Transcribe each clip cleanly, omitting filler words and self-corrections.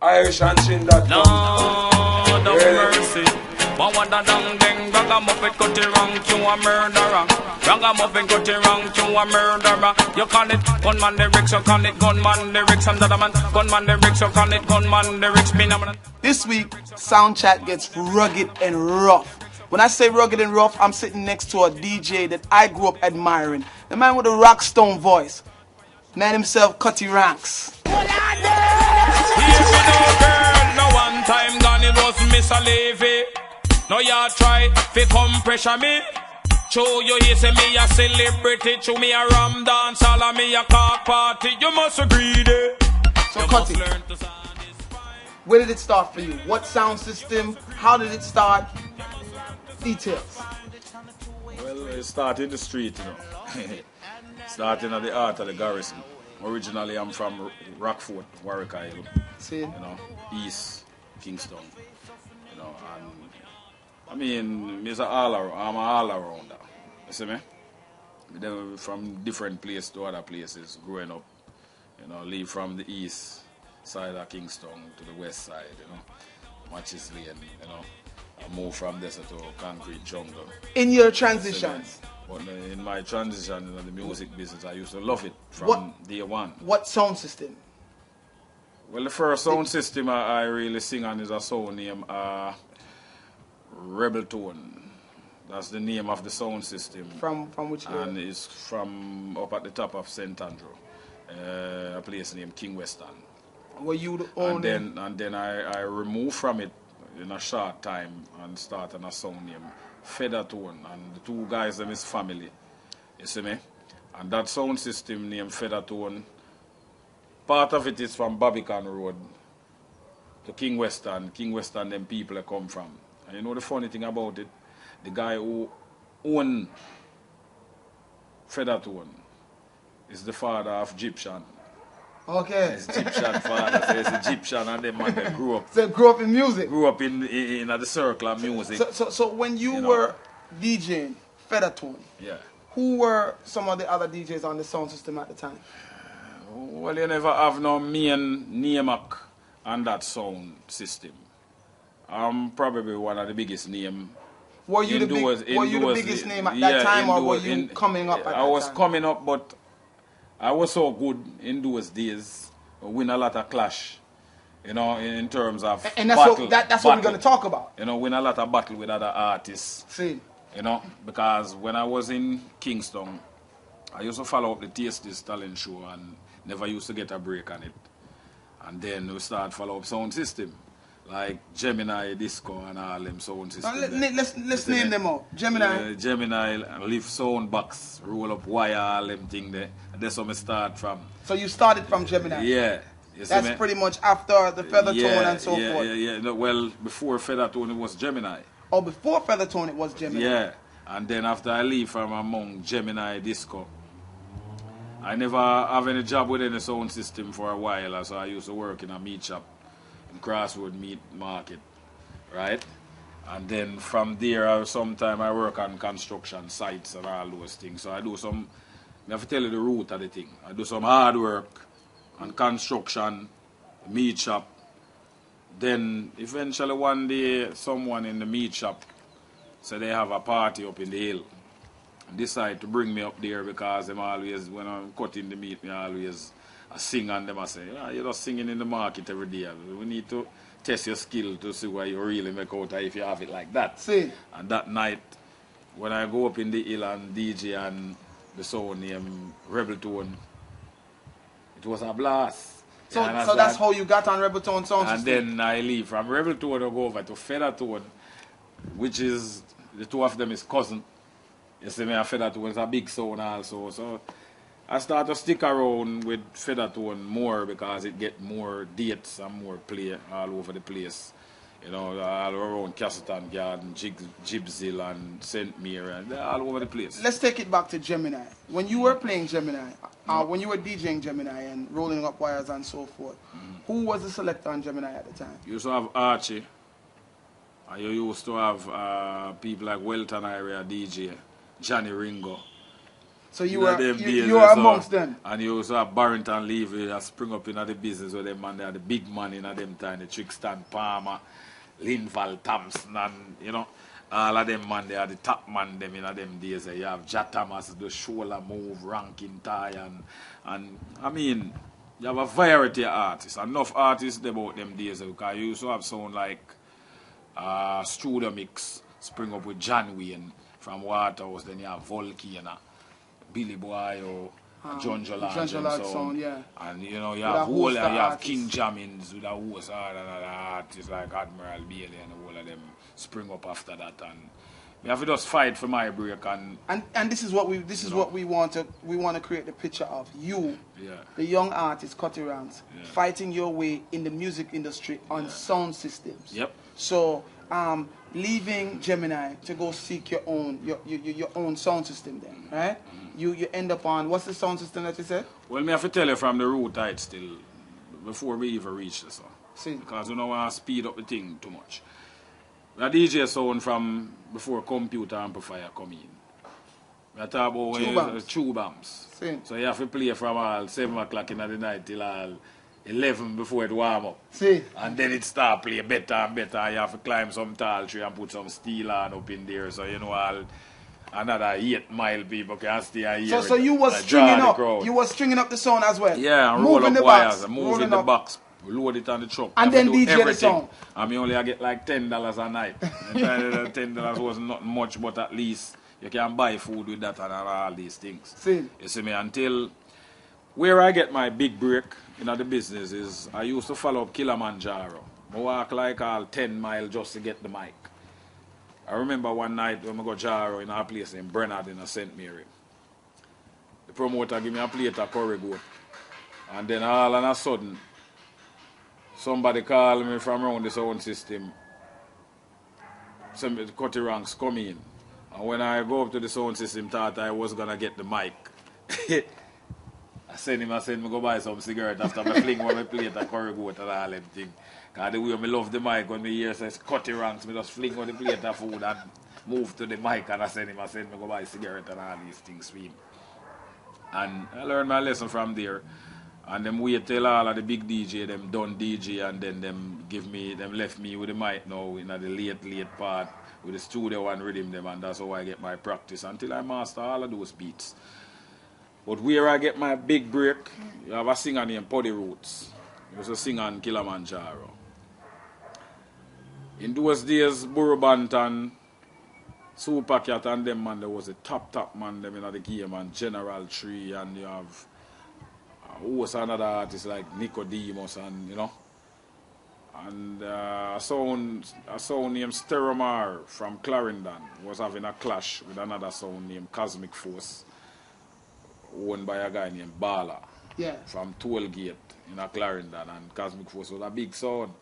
Irish and Trinidad. Lord of mercy. Dang dang, ragamuffin cut it wrong to a murderer. Ragamuffin cut it wrong to a murderer. You call it gunman lyrics, you call it gunman lyrics. Another man, gunman lyrics, you call it gunman lyrics. This week, Sound Chat gets rugged and rough. When I say rugged and rough, I'm sitting next to a DJ that I grew up admiring. The man with a rock stone voice. Man himself, Cutty ranks. Here we go, girl. No one time gone, it was Miss Levy. No, you try fi come pressure me. Show you here say me a celebrity. Show me a ram dance, all of me a cock party. You must agree there. So Cutty, where did it start for you? What sound system? How did it start? Details. Well, it started in the street, you know. Starting at the Art of the Garrison. Originally, I'm from Rockfort, Warwick Isle. See? You know, East Kingston. You know, and I mean, I'm an all-arounder. You see me? From different places to other places, growing up. You know, leave from the east side of Kingston to the west side, you know. Matches Lane, you know. I moved from there to concrete jungle. In your transitions? But in my transition in the music business, I used to love it from day one. What sound system? Well, the first sound system I really sing on is a sound named Rebel Tone. That's the name of the sound system. From which area? And it's from up at the top of St. Andrew, a place named King Western. Were you the owner? And then I removed from it in a short time and started a sound named Feather Tone, and the two guys them is family. You see me? And that sound system named Feather Tone, part of it is from Barbican Road to King Western. King Western them people that come from. And you know the funny thing about it? The guy who owned Feather Tone is the father of Egyptian. Okay. It's Egyptian father, so it's Egyptian, and them man that grew up. So grew up in music? Grew up in the circle of music. So when you were DJing Feather Tone, yeah, who were some of the other DJs on the sound system at the time? Well, you never have no main name on that sound system. I'm probably one of the biggest name. Were you the biggest name at that time, or were you coming up at that time? I was coming up, but I was so good in those days. Win a lot of clash, you know, in terms of and that's battle. That's what we're going to talk about. You know, win a lot of battle with other artists. See. You know, because when I was in Kingston, I used to follow up the Tastes talent show and never used to get a break on it. And then we start follow up sound system. Like Gemini, Disco, and all them sound systems. Let's name them all. Gemini. Gemini, lift sound box, roll up wire, all them thing there. And that's where I start from. So you started from Gemini? Yeah. That's pretty much after the Feather Tone and so forth? Yeah. No, well, before Feather Tone, it was Gemini. Oh, before Feather Tone, it was Gemini? Yeah. And then after I leave from among Gemini, Disco, I never have any job with any sound system for a while. So I used to work in a meat shop. Crossroad Meat Market, right? And then from there, sometime I work on construction sites and all those things. So I do some, I have to tell you the root of the thing. I do some hard work on construction, meat shop. Then eventually one day, someone in the meat shop said they have a party up in the hill. Decide to bring me up there because I'm always, when I'm cutting the meat, I always I sing and them I say, you're just singing in the market every day. We need to test your skill to see where you really make out if you have it like that. See. And that night, when I go up in the hill and DJ and the sound named Rebel Tone, it was a blast. So that's how you got on Rebel Tone sound system? And then I leave from Rebel Tone, I go over to Feather Tone, which is, the two of them is cousin. You see me, and Feather Tone is a big sound also. So I start to stick around with Feather Tone more because it get more dates and more play all over the place. You know, all around Castleton Garden, Gibsville and St. Mary, and they're all over the place. Let's take it back to Gemini. When you were playing Gemini, when you were DJing Gemini and rolling up wires and so forth, who was the selector on Gemini at the time? You used to have Archie. And you used to have people like Welton area DJ, Johnny Ringo. So you know were them days, you were amongst them. And you also have Barrington Levy that spring up in the business with them man. They are the big man in them time. The Trickston Palmer, Linval Thompson, and you know. All of them man, they are the top man them in them days. You have Jat Thomas, the shoulder move, ranking tie, and I mean, you have a variety of artists. Enough artists about them days because you used to have sound like Studio Mix, spring up with John Wayne from Waterhouse, then you have Volcano, Billy Boy or John Jolag sound, yeah. And you know, you have whole, you have King Jammins with a host artists like Admiral Bailey and all of them spring up after that, and we have to just fight for my break and this is what we want to create the picture of you, the young artist Cutty Ranks, fighting your way in the music industry on sound systems. Yep. So leaving Gemini to go seek your own sound system then, right? You end up on, what's the sound system that you said? Well, me have to tell you from the root height still before we even reach this one. See. Because we don't want to speed up the thing too much. The DJ sound from before computer amplifier come in. We talk about true bombs. So you have to play from all 7 o'clock in the night till all 11 before it warm up. See. And then it start play better and better. You have to climb some tall tree and put some steel on up in there. So you know all another 8 mile people can stay here. So you was stringing up. You was stringing up the sound as well. Yeah, and roll up wires, move in the box. Load it on the truck. And then DJ everything. The song. I mean, only I get like $10 a night. $10 wasn't not much, but at least you can buy food with that and all these things. See. You see me? Until where I get my big break in the business is I used to follow up Kilimanjaro. I walk like all 10 miles just to get the mic. I remember one night when I go Jaro in a place in Bernard in St. Mary. The promoter give me a plate of curry goat. And then all of a sudden, somebody called me from around the sound system. Some Cutty Ranks come in. And when I go up to the sound system, thought I was going to get the mic. I send me go buy some cigarette after I fling one my plate of curry goat and all them thing. Because the way I love the mic, when me hear says Cutty Ranks, me just fling on the plate of food and move to the mic and I send me go buy cigarette and all these things for him. And I learned my lesson from there. And them wait till all of the big DJ, them done DJ, and then them left me with the mic now in the late part with the studio and rhythm them, and that's how I get my practice until I master all of those beats. But where I get my big break, you have a singer named Poddy Roots. He was a singer on Kilimanjaro. In those days, Burro Banton, Super Cat and them man, there was a top man them in the game, and General Tree, and you have who was another artist like Nicodemus, and you know, and a sound named Steromar from Clarendon was having a clash with another sound named Cosmic Force, owned by a guy named Bala from Tollgate in a Clarendon, and Cosmic Force was a big sound.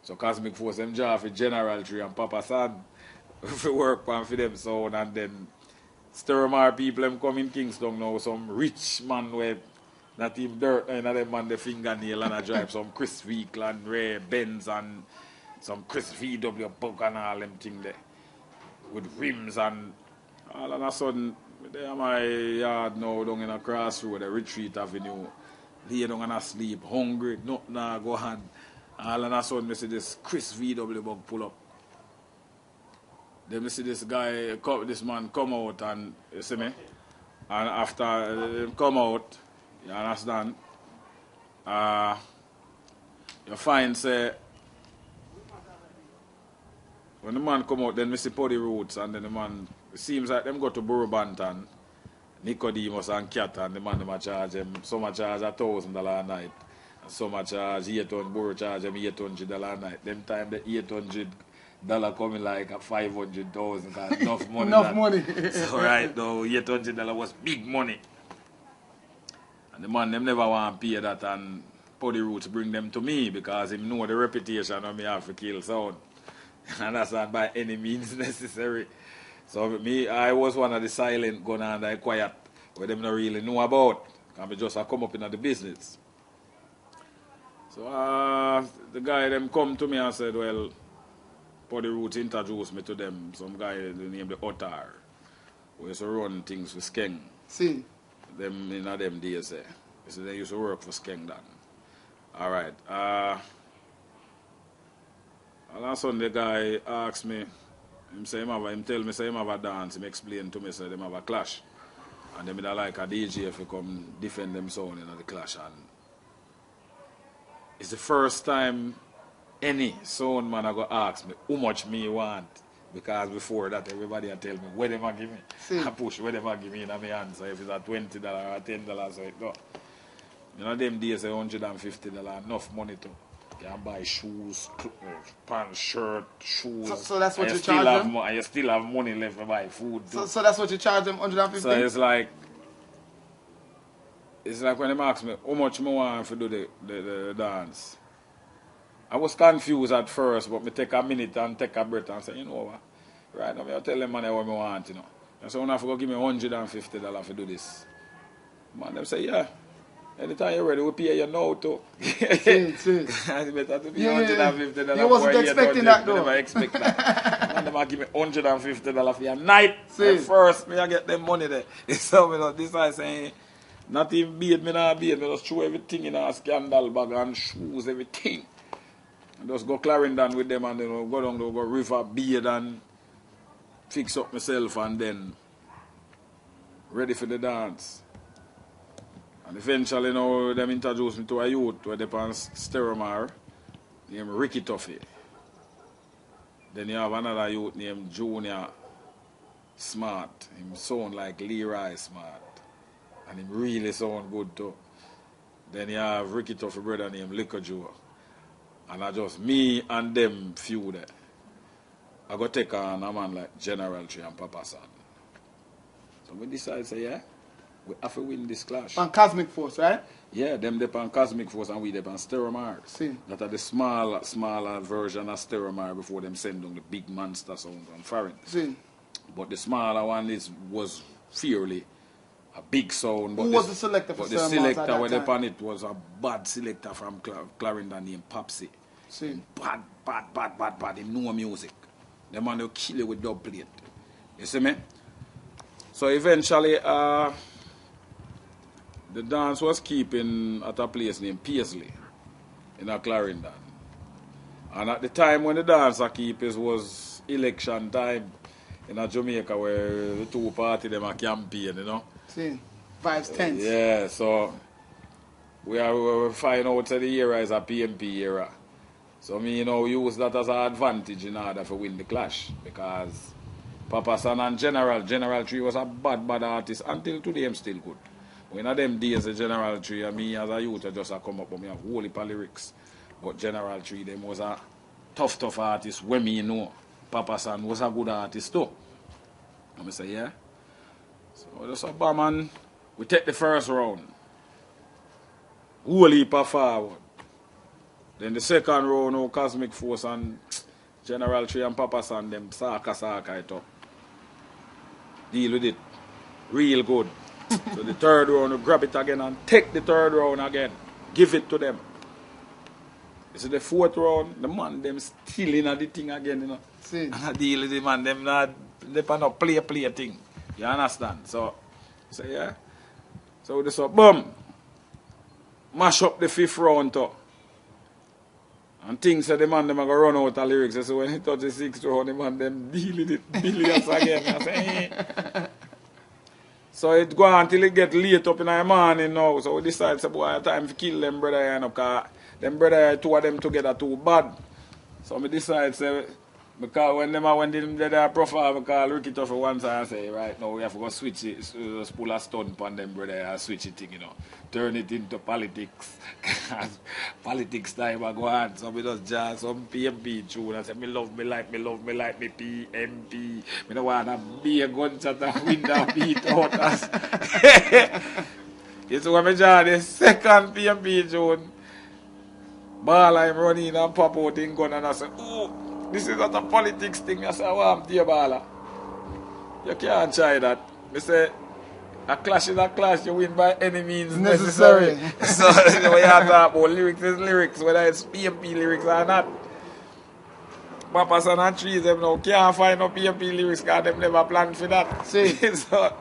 So Cosmic Force them job for General Tree and Papa Sad for work for them sound, and then Steromar people them come in Kingston now, some rich man where not even dirt, and them man the fingernail and I drive some Chris vehicle and Ray Benz and some Chris VW bug and all them things there with rims, and all of a sudden there my yard now down in a crossroad, a Retreat Avenue, lay down and asleep, hungry, nothing go on. All of a sudden I see this Chris VW bug pull up. Then I see this guy, this man come out, and you see me, and after him come out, you understand? You find, say, when the man come out, then we see Poddy Roots, and then the man, it seems like them go to Burro Banton, Nicodemus and Cat, and the man them charge them, some charge $1,000 a night, and some charge 800, Burro charge them $800 a night. Them time the $800 coming like a 500,000, cause enough money. Enough money. So right now, $800 was big money. And the man, them never want to pay that, and Poddy Roots bring them to me because him know the reputation of me have to kill sound. And that's not by any means necessary. So me, I was one of the silent gun and I quiet, where them not really know about. And me just come up in the business. So the guy them come to me and said, well, Poddy Roots introduced me to them, some guy named the Otar. we used to run things with Skeng. See. Them in them days there. So they used to work for Skeng then. Alright. Last Sunday the guy asked me, him tell me say him have a dance, him explain to me say them have a clash. And them I like a DJ if you come defend them sound in the clash, and it's the first time any sound man I go ask me how much me want, because before that everybody a tell me what them a give me. I push what them a give me in my hand. So if it's a $20 or $10, so it go. You know them days $150 enough money to can buy shoes, pants, shirt, shoes. So that's what you charge them? And you still have money left to buy food. So that's what you charge them, $150? So it's like when they ask me how much more I want to do the dance. I was confused at first, but me take a minute and take a breath and say, you know what, right now I tell them man what I want, you know. And so when I forgot give me $150 to do this. Man, them say, yeah. Anytime you're ready, we'll pay you now too. See. It's better to be $150. You wasn't expecting that though. I never expect that. And them give me $150 for your night. See. First, me I get them money there. So me know this I saying, not even beard, me not beard. Me just throw everything in a scandal bag and shoes, everything. And just go Clarendon with them and then go down to go river beard and fix up myself and then ready for the dance. And eventually, you know, them introduced me to a youth where they on Steromar named Ricky Tuffy. Then you have another youth named Junior Smart. Him sound like Leroy Smart. And him really sound good too. Then you have Ricky Tuffy brother named Liquor Joe. And I just, me and them few there. I go take on a man like General Tree and Papa San. So we decided, say, yeah, we have to win this clash. On Cosmic Force, right? Yeah, them they on Cosmic Force and we they on Steromar. See. That are the smaller version of Steromar before them send on the big monster sound on foreign. See. But the smaller one was fairly a big sound. But who was the selector for But the Steromar selector when they time? on it was a bad selector from Clarendon named Popsy. See. Bad. He know music. The man will kill you with dub plate. You see me? So eventually, the dance was keeping at a place named Paisley in a Clarendon. And at the time when the dance keep was election time in a Jamaica where the two parties them a campaign, you know. See. Vibes tense. Yeah, so we find out that the era is a PMP era. So me, you know, use that as an advantage in order to win the clash. Because Papa San and General Tree was a bad artist. Until today, I'm still good. When in them days, the General Tree, and me as a youth, I just come up with me a whole heap of lyrics. But General Tree, them was a tough artist, when me know. Papa San was a good artist too. And I say, yeah. So just a man, we take the first round. Whole heap of forward. Then the second round, no Cosmic Force and General Tree and Papa San, them saka it up. Deal with it. Real good. So the third round, we grab it again and take the third round again. Give it to them. You see the fourth round, the man, them still in the thing again, you know. See. And I deal with the man, them not play thing. You understand? So yeah. So this up, boom. Mash up the fifth round too. And things that the man them are going to run out of lyrics. So when he touch the sixth round, the man them deal with it billions again. I say, eh. So it go on till it get late up in the morning now. So we decide, say, boy, time to kill them brother, you know, because them brother, two of them together too bad. So we decide, say, because when they profile, we call Ricky Tuffy once and say, right now we have to go switch it, just pull a stunt on them brother and switch it, you know. Turn it into politics. Politics time I go on. So we just jazz some PMP tune and say, me love me like me PMP. Me don't want to be a gunshot and win that beat out us. It's when me jazz the second PMP tune. Ball I'm running and pop out in gun and I say, oh, this is not a politics thing. I say, oh, I'm dear Bala. You can't try that. I say, a clash is a clash. You win by any means necessary. So, you know, you have to talk about lyrics is lyrics, whether it's PMP lyrics or not. Papas and trees them now can't find no PMP lyrics because them never planned for that. See. So,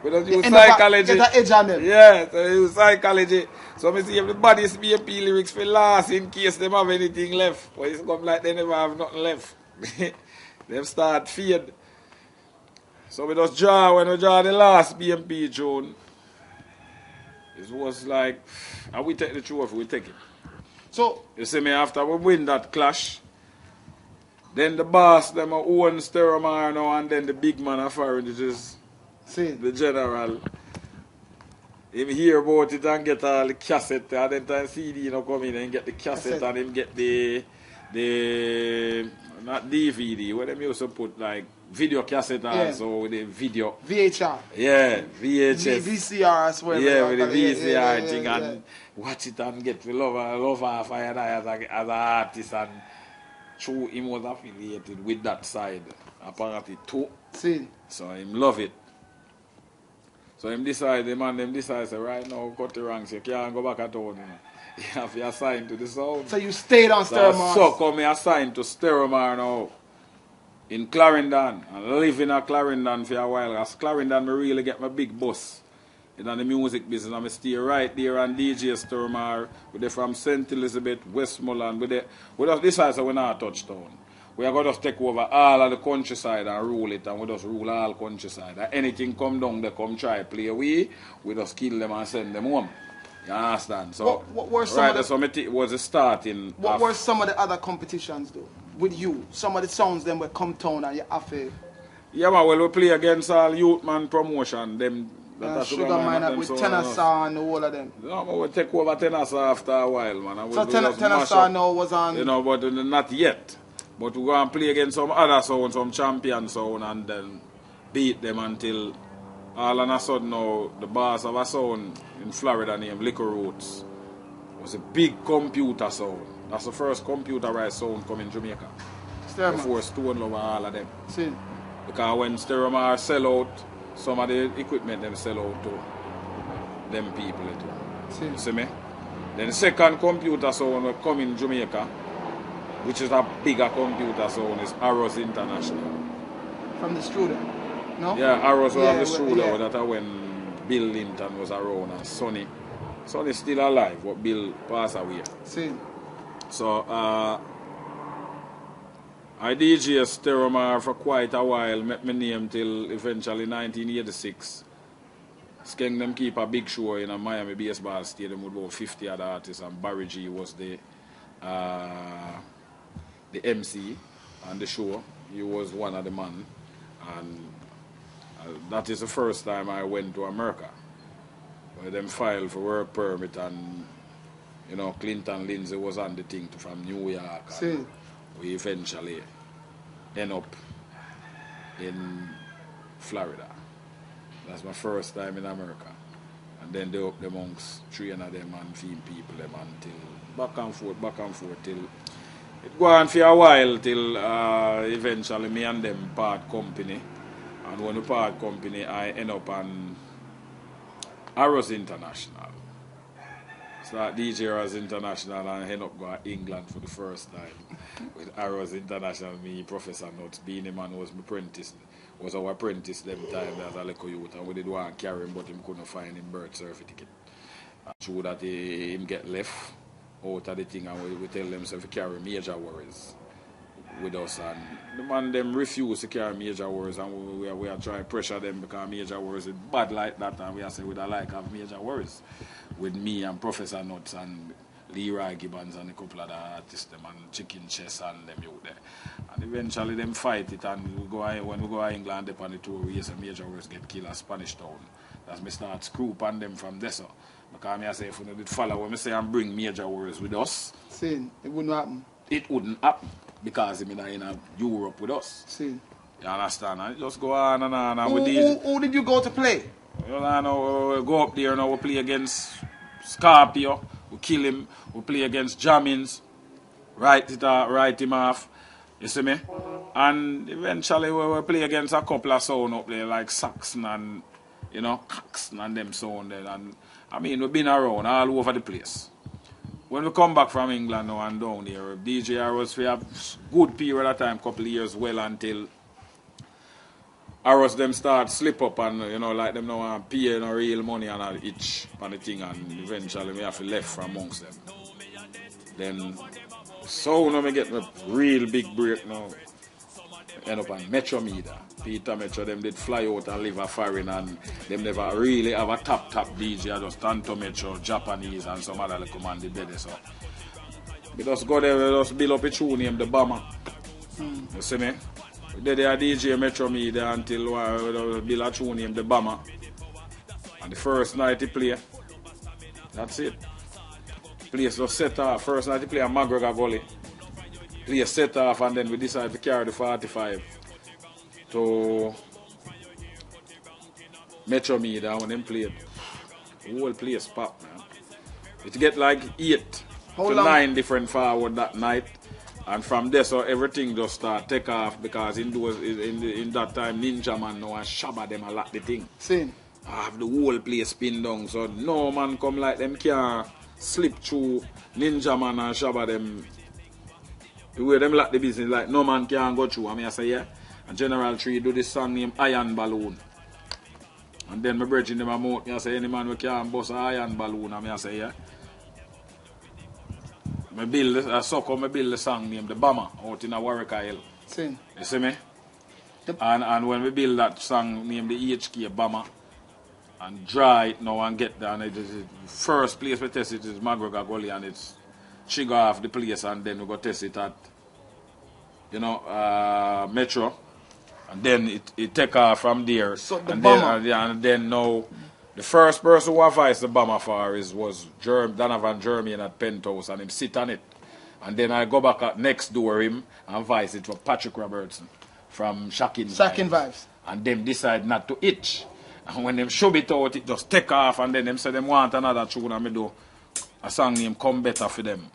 we don't use psychology. Get an edge on them. Yeah, so we use psychology. So I see everybody's PMP lyrics for last in case them have anything left. But it's come like they never have nothing left. Them start fade. So we just draw, when we draw the last BMP tune, it was like, and we take the trophy, we take it. So, you see me, after we win that clash, then the boss, them own Steromar now, and then the big man of foreign, which is the general. Him hear about it and get all the cassette, and then time CD you know, come in and get the cassette, and him get the not DVD, where them used to put like video cassette also with the video. VHR. Yeah, VHS. VCR as well. Yeah, with the VCR thing and watch it and get to love half and I as an artist and true him was affiliated with that side apparently too. See. So him love it. So him decide, the man them decide say right now cut the ranks, you can't go back at all, you know. You have to assign to the sound. So you stayed on Steromar. So come me assigned to Steromar now in Clarendon and live in a Clarendon for a while. As Clarendon me really get my big boss in the music business. I stay right there on DJ Steromar. We're from St. Elizabeth, Westmoreland. We just decide so we're not touchdown. We are going to just take over all of the countryside and rule it, and we just rule all countryside. And anything come down, they come try play we just kill them and send them home. You understand? So, what were some of the, so it was a start in... What were some of the other competitions, though, with you? Some of the songs them were come town and you have to... Yeah, man, well, we play against all Youth Man Promotion, them... Sugar Mine with Tennessee and all of them. No, but we take over Tennessee after a while, man. So Tennessee now was on... You know, but not yet. But we go and play against some other sound, some champion sound, and then beat them until... All of a sudden now, the boss of a sound in Florida named Liquor Roots was a big computer sound. That's the first computerized sound come in Jamaica. Before Stone Love and all of them. See. Because when Steromar sell out, some of the equipment them sell out to them people too. See. You see me? Then the second computer sound will come in Jamaica, which is a bigger computer sound, is Arrows International. From the studio? No? Yeah, Arrows was on the studio that when Bill Linton was around and Sonny. Sonny's still alive, but Bill passed away. See. So I DJ Steromar for quite a while, met my name till eventually 1986. Skeng them keep a big show in a Miami baseball stadium with about 50 other artists, and Barry G was the MC on the show. He was one of the men, and that is the first time I went to America. Where them filed for work permit, and you know Clinton Lindsay was on the thing from New York. And we eventually end up in Florida. That's my first time in America. And then they up amongst 3 of them and feed people them until back and forth till it go on for a while till eventually me and them part company. And when we part company, I end up on Arrows International. Start DJ Arrows International and end up going to England for the first time with Arrows International. Me, Professor Nuts, being a man was my apprentice, was our apprentice them time as a little youth, and we did want to carry him, but him couldn't find him birth certificate. And true that him get left out of the thing, and we tell them so to carry major worries with us, and the man them refuse to carry major worries, and we are trying to pressure them because major worries is bad like that, and we are saying we don't like have major worries with me and Professor Nuts and Leroy Gibbons and a couple of the artists them and Chicken Chess and them out there, and eventually them fight it, and when we go to England upon the tour we say major worries get killed at Spanish Town. That's me start screw on them from there, so because I say if we did follow when I say and bring major worries with us, see, it wouldn't happen. It wouldn't happen. Because he's in Europe with us. See. You understand? And just go on and on. And who did you go to play? You know, we go up there now, we play against Scorpio, we kill him, we play against Jammins, write him off. You see me? And eventually we play against a couple of sound up there like Saxon and, you know, Caxton and them sound there. And I mean, we've been around all over the place. when we come back from England now and down here, DJ Arrows, we have good period of time, couple of years well until Arrows them start slip up and, you know, like them now pay no real money and a itch on the thing, and eventually we have to left from amongst them. Then, so now we get a real big break now. End up on Metro Media. Peter Metro, them did fly out and live a foreign, and them never really have a top DJ, just Tanto Metro, Japanese and some other little man did it. So we just go there, we just build up a tune named The Bomber. You see me? We did a DJ Metro Media until we build a tune named The Bomber. And the first night he play, that's it. Place just set off. First night he play a McGregor Gully. Place set off, and then we decide to carry the 45 to Metro Media when them played. The whole place pop, man. It get like 8 to 9 different forward that night, and from there so everything just start take off, because in that time Ninja Man now and Shabba them a lot the thing. Same. I have the whole place spin down, so no man come like them can't slip through Ninja Man and Shabba them. The way them like the business, like no man can go through. I mean, I say, yeah. And General 3 do this song named Iron Balloon. And then my bridge in my mouth, I say, any man who can bust an iron balloon. I mean, I say, yeah. I build the song named The Bomber out in a Warwick Isle. Same. You see me? Yep. And when we build that song named the HK Bomber, and dry it now and get there, and it is the first place we test it is McGregor Gully, and it's trigger off the place, and then we go test it at, you know, Metro, and then it take off from there. So the and Bomber. and then now, the first person who advised the Bomber for was Donovan Jermaine at Penthouse, and him sit on it. And then I go back at next door him and vice it for Patrick Robertson from Shocking Vibes. And them decide not to itch. And when them shove it out, it just take off, and then them say them want another tune, and me do a song named Come Better for them.